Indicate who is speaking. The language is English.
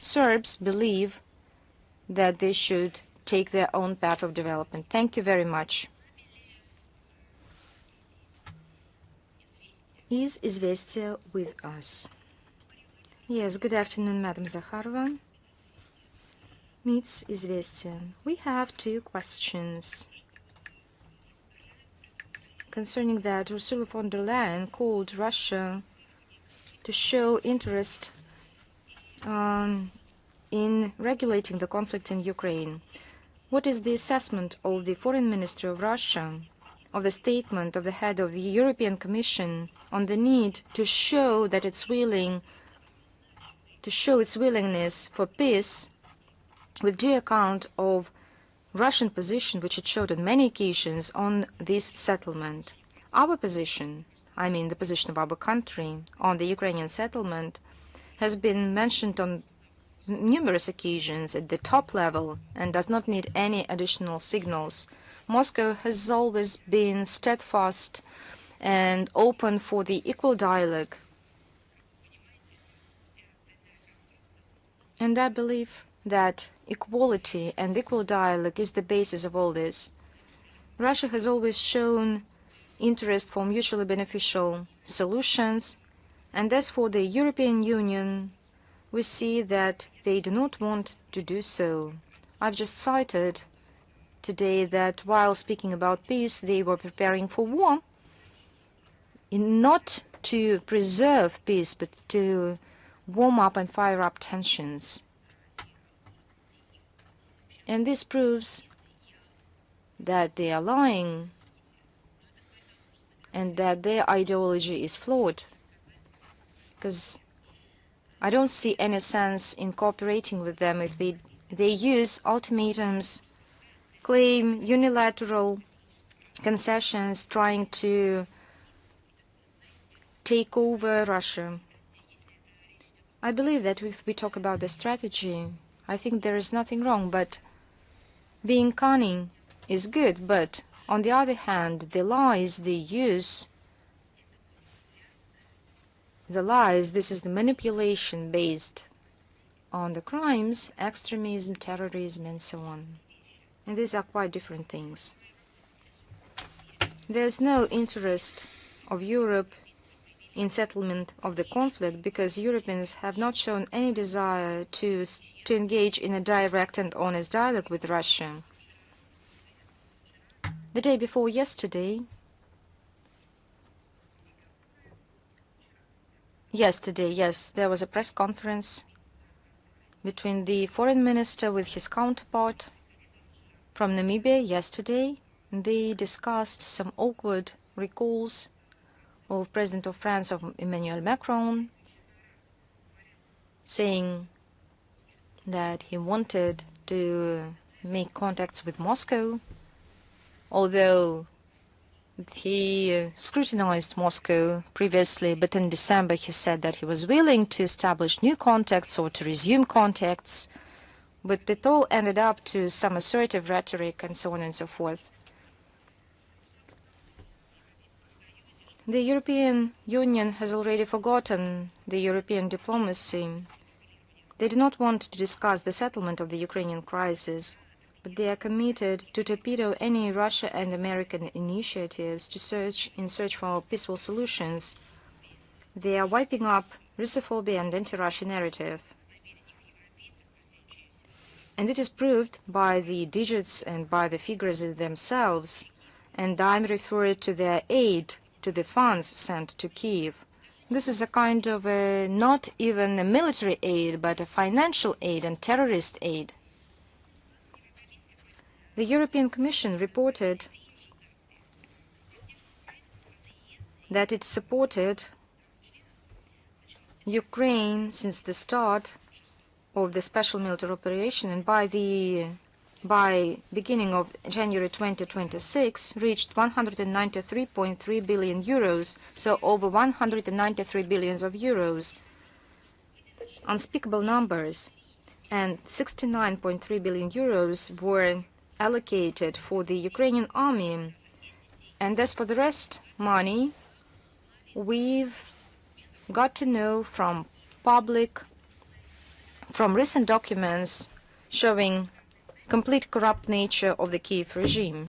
Speaker 1: Serbs believe that they should take their own path of development. Thank you very much. Is Izvestia with us? Yes, good afternoon, Madam Zakharova. Meets Izvestia. We have two questions concerning that Ursula von der Leyen called Russia to show interest in regulating the conflict in Ukraine. What is the assessment of the Foreign Minister of Russia of the statement of the head of the European Commission on the need to show that it's willing to show its willingness for peace with due account of Russian position, which it showed on many occasions on this settlement? Our position, I mean the position of our country on the Ukrainian settlement, has been mentioned on numerous occasions at the top level and does not need any additional signals. Moscow has always been steadfast and open for the equal dialogue. And I believe that equality and equal dialogue is the basis of all this. Russia has always shown interest for mutually beneficial solutions, and as for the European Union, we see that they do not want to do so. I've just cited today that while speaking about peace, they were preparing for war, not to preserve peace, but to warm up and fire up tensions. And this proves that they are lying and that their ideology is flawed, because I don't see any sense in cooperating with them if they use ultimatums, claim unilateral concessions, trying to take over Russia. I believe that if we talk about the strategy, I think there is nothing wrong, but being cunning is good. But on the other hand, the lies they use, this is the manipulation based on the crimes, extremism, terrorism, and so on. And these are quite different things. There's no interest of Europe in settlement of the conflict because Europeans have not shown any desire to engage in a direct and honest dialogue with Russia. The day before yesterday, yes, there was a press conference between the foreign minister with his counterpart from Namibia yesterday. They discussed some awkward recalls of President of France, of Emmanuel Macron, saying that he wanted to make contacts with Moscow, although he scrutinized Moscow previously, but in December he said that he was willing to establish new contacts or to resume contacts, but it all ended up to some assertive rhetoric and so on and so forth. The European Union has already forgotten the European diplomacy. They do not want to discuss the settlement of the Ukrainian crisis, but they are committed to torpedo any Russia and American initiatives to search for peaceful solutions. They are wiping up Russophobia and anti-Russia narrative. And it is proved by the digits and by the figures themselves. And I'm referring to their aid, to the funds sent to Kyiv. This is a kind of not even a military aid, but a financial aid and terrorist aid. The European Commission reported that it supported Ukraine since the start of the special military operation, and by beginning of January 2026 reached 193.3 billion euros, so over 193 billions of euros. Unspeakable numbers, and 69.3 billion euros were allocated for the Ukrainian army. And as for the rest money, we've got to know from public from recent documents showing complete corrupt nature of the Kiev regime.